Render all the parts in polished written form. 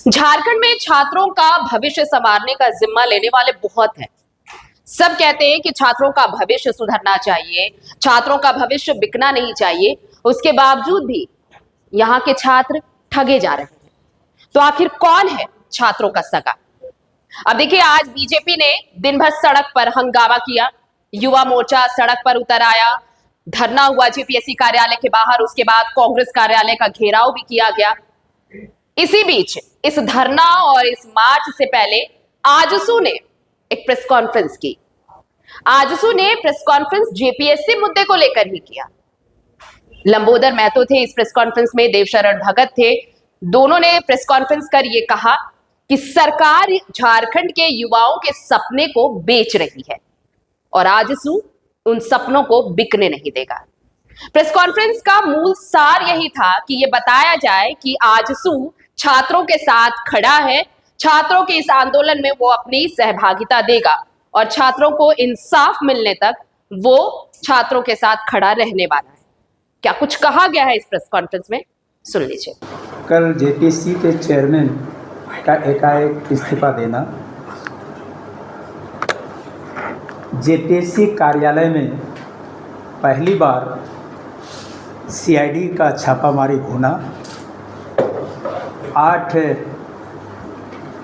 झारखंड में छात्रों का भविष्य संवारने का जिम्मा लेने वाले बहुत हैं। सब कहते हैं कि छात्रों का भविष्य सुधरना चाहिए, छात्रों का भविष्य बिकना नहीं चाहिए। उसके बावजूद भी यहाँ के छात्र ठगे जा रहे हैं। तो आखिर कौन है छात्रों का सगा? अब देखिए, आज बीजेपी ने दिन भर सड़क पर हंगामा किया। युवा मोर्चा सड़क पर उतर आया, धरना हुआ जेपीएससी कार्यालय के बाहर। उसके बाद कांग्रेस कार्यालय का घेराव भी किया गया। इसी बीच इस धरना और इस मार्च से पहले आजसू ने एक प्रेस कॉन्फ्रेंस की। आजसू ने प्रेस कॉन्फ्रेंस जेपीएससी मुद्दे को लेकर ही किया। लंबोदर महतो थे इस प्रेस कॉन्फ्रेंस में, देवशरण भगत थे। दोनों ने प्रेस कॉन्फ्रेंस कर यह कहा कि सरकार झारखंड के युवाओं के सपने को बेच रही है और आजसू उन सपनों को बिकने नहीं देगा। प्रेस कॉन्फ्रेंस का मूल सार यही था कि यह बताया जाए कि आजसू छात्रों के साथ खड़ा है, छात्रों के इस आंदोलन में वो अपनी सहभागिता देगा और छात्रों को इंसाफ मिलने तक वो छात्रों के साथ खड़ा रहने वाला है। क्या कुछ कहा गया है इस प्रेस कॉन्फ्रेंस में, सुन लीजिए। कल जेपीएससी के चेयरमैन का एकाएक इस्तीफा देना, जेपीएससी कार्यालय में पहली बार सीआईडी का छापामारी होना, 8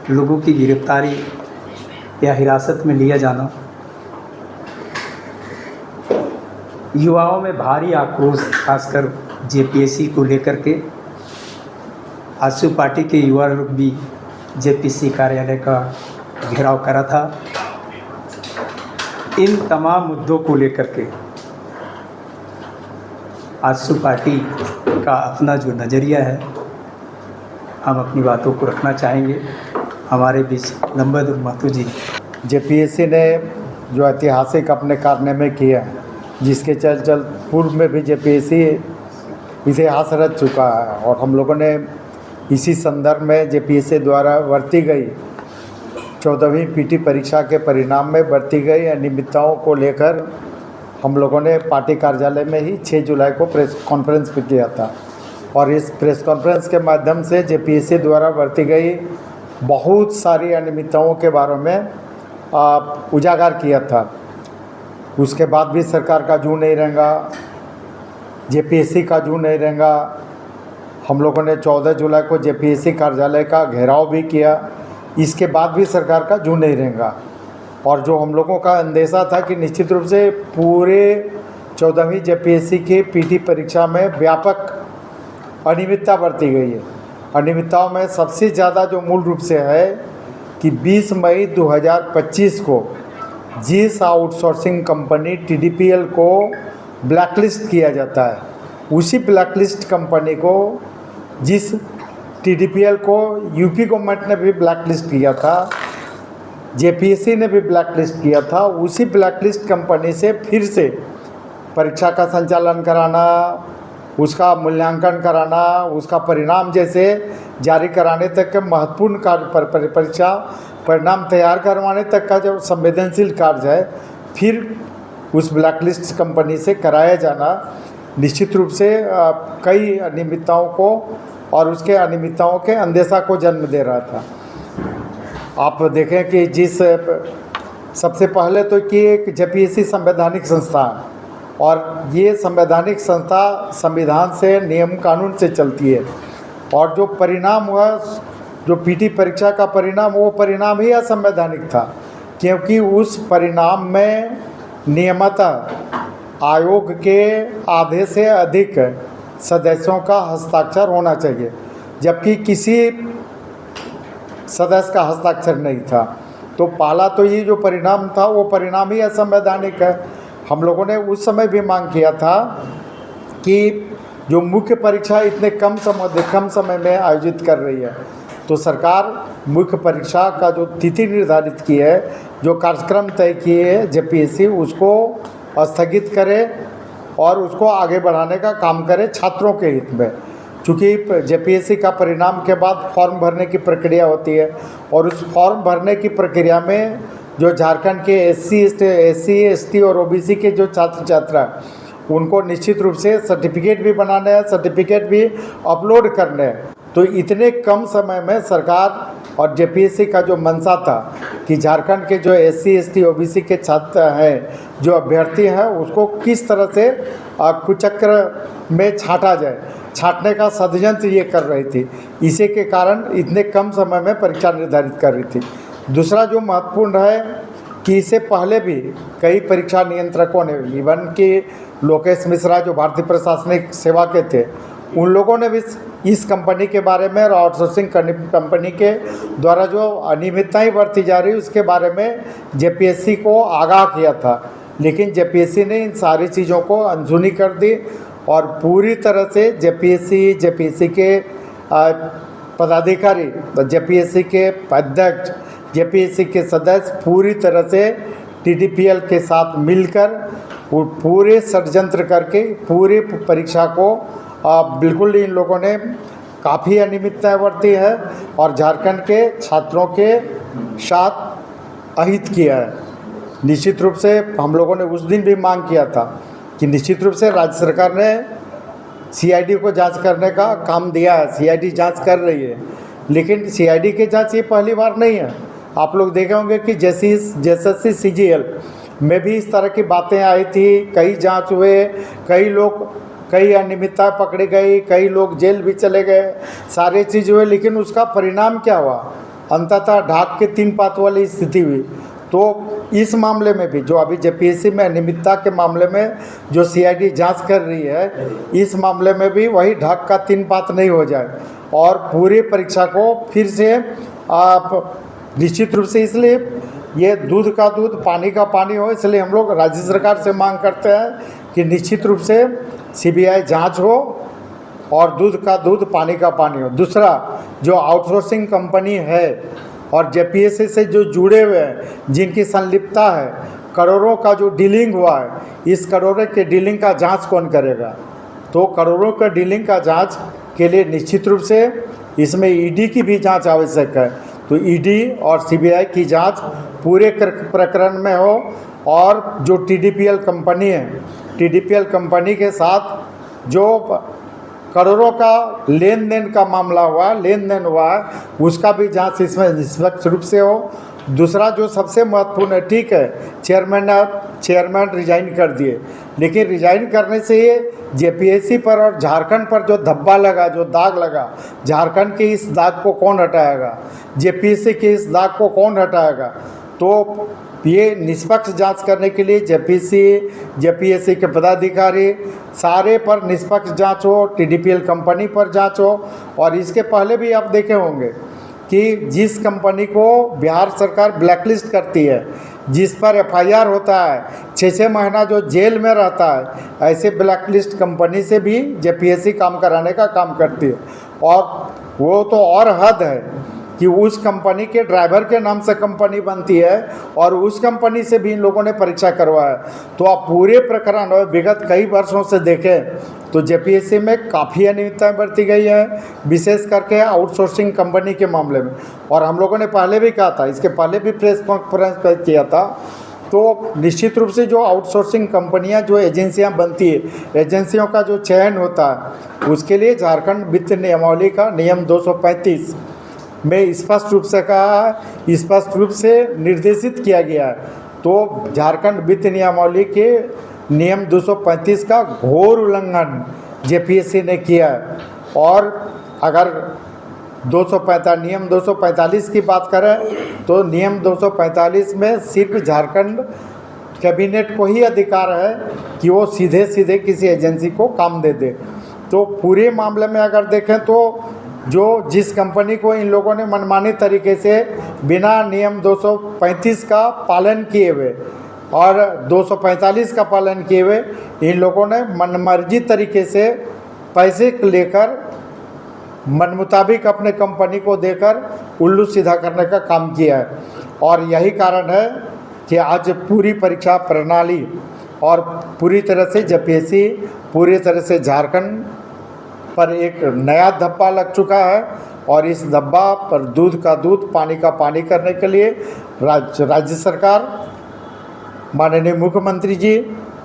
लोगों की गिरफ्तारी या हिरासत में लिया जाना, युवाओं में भारी आक्रोश, खासकर जेपीएससी को लेकर के। आजसू पार्टी के युवा लोग भी जेपीएससी कार्यालय का घेराव करा था। इन तमाम मुद्दों को लेकर के आजसू पार्टी का अपना जो नज़रिया है, हम अपनी बातों को रखना चाहेंगे। हमारे बीच लंबोदर महतो जी। जेपीएससी ने जो ऐतिहासिक अपने कारनामे किया, जिसके चल पूर्व में भी जेपीएससी इतिहास रच चुका है और हम लोगों ने इसी संदर्भ में जेपीएससी द्वारा बरती गई 14वीं पीटी परीक्षा के परिणाम में बरती गई अनियमितताओं को लेकर हम लोगों ने पार्टी कार्यालय में ही 6 जुलाई को प्रेस कॉन्फ्रेंस भी किया था और इस प्रेस कॉन्फ्रेंस के माध्यम से जेपीएससी द्वारा बरती गई बहुत सारी अनियमितताओं के बारे में उजागर किया था। उसके बाद भी सरकार का जू नहीं रहेगा, जेपीएससी का जू नहीं रहेगा। हम लोगों ने 14 जुलाई को जेपीएससी कार्यालय का घेराव भी किया, इसके बाद भी सरकार का जू नहीं रहेगा। और जो हम लोगों का अंदेशा था कि निश्चित रूप से पूरे 14वीं जेपीएससी के पीटी परीक्षा में व्यापक अनियमितता बरती गई है। अनियमितताओं में सबसे ज़्यादा जो मूल रूप से है कि 20 मई 2025 को जिस आउटसोर्सिंग कंपनी टीडीपीएल को ब्लैकलिस्ट किया जाता है, उसी ब्लैकलिस्ट कंपनी को, जिस टीडीपीएल को यूपी गवर्नमेंट ने भी ब्लैकलिस्ट किया था, जेपीएससी ने भी ब्लैकलिस्ट किया था, उसी ब्लैकलिस्ट कंपनी से फिर से परीक्षा का संचालन कराना, उसका मूल्यांकन कराना, उसका परिणाम जैसे जारी कराने तक के महत्वपूर्ण कार्य पर परीक्षा परिणाम तैयार करवाने तक का जो संवेदनशील कार्य है, फिर उस ब्लैकलिस्ट कंपनी से कराया जाना निश्चित रूप से कई अनियमितताओं को और उसके अनियमितताओं के अंदेशा को जन्म दे रहा था। आप देखें कि जिस सबसे पहले तो कि एक जेपीएससी संवैधानिक संस्था और ये संवैधानिक संस्था संविधान से, नियम कानून से चलती है और जो परिणाम हुआ, जो पीटी परीक्षा का परिणाम, वो परिणाम ही असंवैधानिक था, क्योंकि उस परिणाम में नियमतः आयोग के आधे से अधिक सदस्यों का हस्ताक्षर होना चाहिए, जबकि किसी सदस्य का हस्ताक्षर नहीं था। तो पहला तो ये जो परिणाम था वो परिणाम ही असंवैधानिक है। हम लोगों ने उस समय भी मांग किया था कि जो मुख्य परीक्षा इतने कम समय में आयोजित कर रही है, तो सरकार मुख्य परीक्षा का जो तिथि निर्धारित की है, जो कार्यक्रम तय किए है जेपीएससी, उसको स्थगित करे और उसको आगे बढ़ाने का काम करे छात्रों के हित में। चूँकि जेपीएससी का परिणाम के बाद फॉर्म भरने की प्रक्रिया होती है और उस फॉर्म भरने की प्रक्रिया में जो झारखंड के एससी एसटी और ओबीसी के जो छात्र छात्रा, उनको निश्चित रूप से सर्टिफिकेट भी बनाने हैं, सर्टिफिकेट भी अपलोड करने हैं। तो इतने कम समय में सरकार और जेपीएससी का जो मंशा था कि झारखंड के जो SC ST OBC के छात्र हैं, जो अभ्यर्थी हैं, उसको किस तरह से कुचक्र में छांटा जाए, छांटने का षड्यंत्र ये कर रही थी। इसी के कारण इतने कम समय में परीक्षा निर्धारित कर रही थी। दूसरा जो महत्वपूर्ण है कि इससे पहले भी कई परीक्षा नियंत्रकों ने, इवन कि लोकेश मिश्रा जो भारतीय प्रशासनिक सेवा के थे, उन लोगों ने भी इस कंपनी के बारे में और आउटसोर्सिंग कंपनी के द्वारा जो अनियमितताएं बरती जा रही उसके बारे में जेपीएससी को आगाह किया था। लेकिन जेपीएससी ने इन सारी चीज़ों को अनसुनी कर दी और पूरी तरह से जेपीएससी के पदाधिकारी, जेपीएससी के अध्यक्ष, जेपीएससी के सदस्य पूरी तरह से TDPL के साथ मिलकर पूरे षड्यंत्र करके पूरी परीक्षा को बिल्कुल इन लोगों ने काफ़ी अनियमितता बरती है और झारखंड के छात्रों के साथ अहित किया है। निश्चित रूप से हम लोगों ने उस दिन भी मांग किया था कि निश्चित रूप से राज्य सरकार ने CID को जांच करने का काम दिया है, CID जांच कर रही है, लेकिन CID की जांच ये पहली बार नहीं है। आप लोग देखे होंगे कि JSSC CGL में भी इस तरह की बातें आई थी, कई जांच हुए, कई अनियमितता पकड़ी गई, कई लोग जेल भी चले गए, सारे चीज़ हुए, लेकिन उसका परिणाम क्या हुआ? अंततः ढाक के 3 पात वाली स्थिति हुई। तो इस मामले में भी जो अभी जेपीएससी में अनियमितता के मामले में जो CID जांच कर रही है, इस मामले में भी वही ढाक का 3 पात नहीं हो जाए और पूरी परीक्षा को फिर से आप निश्चित रूप से, इसलिए ये दूध का दूध पानी का पानी हो, इसलिए हम लोग राज्य सरकार से मांग करते हैं कि निश्चित रूप से CBI जांच हो और दूध का दूध पानी का पानी हो। दूसरा, जो आउटसोर्सिंग कंपनी है और जेपीएससी से जो जुड़े हुए हैं, जिनकी संलिप्तता है, करोड़ों का जो डीलिंग हुआ है, इस करोड़ों के डीलिंग का जांच कौन करेगा? तो करोड़ों का डीलिंग का जांच के लिए निश्चित रूप से इसमें ED की भी जांच आवश्यक है। तो ED और CBI की जांच पूरे प्रकरण में हो और जो TDPL कंपनी है, TDPL कंपनी के साथ जो करोड़ों का लेन देन का मामला हुआ, लेन देन हुआ है, उसका भी जांच इसमें निष्पक्ष रूप से हो। दूसरा जो सबसे महत्वपूर्ण है, ठीक है, चेयरमैन रिजाइन कर दिए, लेकिन रिजाइन करने से ये जेपीएससी पर और झारखंड पर जो धब्बा लगा, जो दाग लगा, झारखंड के इस दाग को कौन हटाएगा? जेपीएससी के इस दाग को कौन हटाएगा? तो ये निष्पक्ष जांच करने के लिए जेपीएससी के पदाधिकारी सारे पर निष्पक्ष जांच हो, TDPL कंपनी पर जांच हो। और इसके पहले भी आप देखे होंगे कि जिस कंपनी को बिहार सरकार ब्लैकलिस्ट करती है, जिस पर FIR होता है, 6-6 महीना जो जेल में रहता है, ऐसे ब्लैकलिस्ट कंपनी से भी जेपीएससी काम कराने का काम करती है। और वो तो और हद है कि उस कंपनी के ड्राइवर के नाम से कंपनी बनती है और उस कंपनी से भी इन लोगों ने परीक्षा करवाया। तो आप पूरे प्रकरण और विगत कई वर्षों से देखें तो जेपीएससी में काफ़ी अनियमितताएं बरती गई है, विशेष करके आउटसोर्सिंग कंपनी के मामले में। और हम लोगों ने पहले भी कहा था, इसके पहले भी प्रेस कॉन्फ्रेंस किया था। तो निश्चित रूप से जो आउटसोर्सिंग कंपनियां, जो एजेंसियां बनती है, एजेंसियों का जो चयन होता है, उसके लिए झारखंड वित्त नियमावली का नियम 235 में स्पष्ट रूप से कहा है, स्पष्ट रूप से निर्देशित किया गया है। तो झारखंड वित्त नियमावली के नियम 235 का घोर उल्लंघन जेपीएससी ने किया है। और अगर नियम 245 की बात करें तो नियम 245 में सिर्फ झारखंड कैबिनेट को ही अधिकार है कि वो सीधे सीधे किसी एजेंसी को काम दे दे। तो पूरे मामले में अगर देखें तो जो जिस कंपनी को इन लोगों ने मनमानी तरीके से बिना नियम 235 का पालन किए हुए और 245 का पालन किए हुए इन लोगों ने मनमर्जी तरीके से पैसे लेकर मन मुताबिक अपने कंपनी को देकर उल्लू सीधा करने का काम किया है। और यही कारण है कि आज पूरी परीक्षा प्रणाली और पूरी तरह से जेपीएससी पूरी तरह से झारखंड पर एक नया धब्बा लग चुका है। और इस धब्बा पर दूध का दूध पानी का पानी करने के लिए राज्य सरकार, माननीय मुख्यमंत्री जी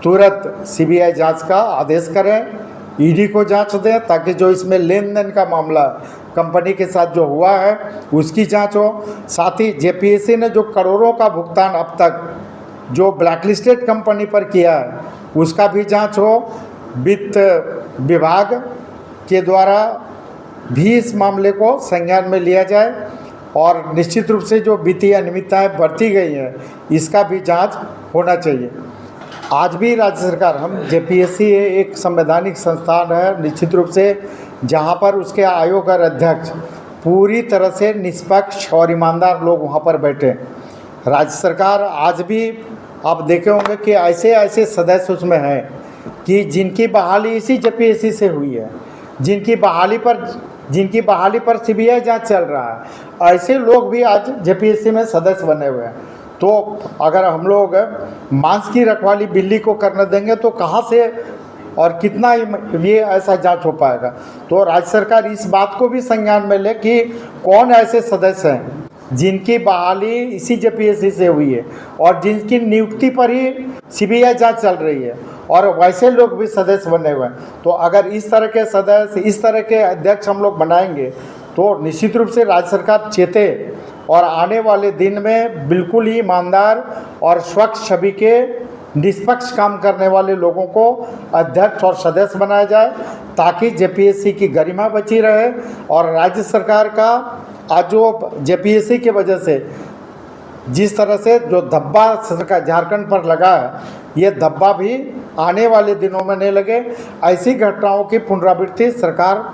तुरंत CBI जांच का आदेश करें, ED को जांच दें, ताकि जो इसमें लेन देन का मामला, कंपनी के साथ जो हुआ है उसकी जांच हो। साथ ही जेपीएससी ने जो करोड़ों का भुगतान अब तक जो ब्लैकलिस्टेड कंपनी पर किया है उसका भी जांच हो। वित्त विभाग के द्वारा भी इस मामले को संज्ञान में लिया जाए और निश्चित रूप से जो वित्तीय अनियमितताएं बरती गई हैं इसका भी जांच होना चाहिए। आज भी राज्य सरकार, हम जेपीएससी एक संवैधानिक संस्थान है निश्चित रूप से, जहां पर उसके आयोग और अध्यक्ष पूरी तरह से निष्पक्ष और ईमानदार लोग वहां पर बैठे। राज्य सरकार आज भी आप देखे होंगे कि ऐसे ऐसे सदस्य उसमें हैं कि जिनकी बहाली इसी जेपीएससी से हुई है, जिनकी बहाली पर सीबीआई जांच चल रहा है, ऐसे लोग भी आज जेपीएससी में सदस्य बने हुए हैं। तो अगर हम लोग मांस की रखवाली बिल्ली को करने देंगे तो कहाँ से और कितना ये ऐसा जांच हो पाएगा। तो राज्य सरकार इस बात को भी संज्ञान में ले कि कौन ऐसे सदस्य हैं जिनकी बहाली इसी जेपीएससी से हुई है और जिनकी नियुक्ति पर ही सीबीआई जांच चल रही है और वैसे लोग भी सदस्य बने हुए हैं। तो अगर इस तरह के सदस्य, इस तरह के अध्यक्ष हम लोग बनाएंगे तो निश्चित रूप से राज्य सरकार चेते और आने वाले दिन में बिल्कुल ही ईमानदार और स्वच्छ छवि के निष्पक्ष काम करने वाले लोगों को अध्यक्ष और सदस्य बनाया जाए ताकि जेपीएससी की गरिमा बची रहे। और राज्य सरकार का आज जो जेपीएससी की वजह से जिस तरह से जो धब्बा सरकार झारखंड पर लगा है ये धब्बा भी आने वाले दिनों में नहीं लगे। ऐसी घटनाओं की पुनरावृत्ति सरकार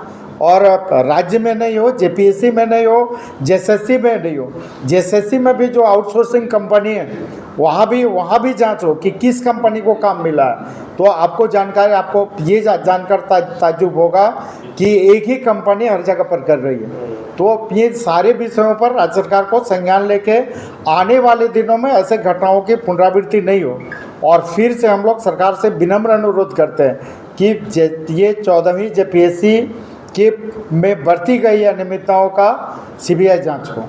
और राज्य में नहीं हो, जेपीएससी में नहीं हो, जेएसएससी में नहीं हो। जेएसएससी में भी जो आउटसोर्सिंग कंपनी है वहाँ भी जांच हो कि किस कंपनी को काम मिला है। तो आपको ये जानकर ताज्जुब होगा कि एक ही कंपनी हर जगह पर कर रही है। तो ये सारे विषयों पर राज्य सरकार को संज्ञान लेके आने वाले दिनों में ऐसे घटनाओं की पुनरावृत्ति नहीं हो। और फिर से हम लोग सरकार से विनम्र अनुरोध करते हैं कि ये 14वीं जेपीएससी में बरती गई अनियमितताओं का सीबीआई जांच हो।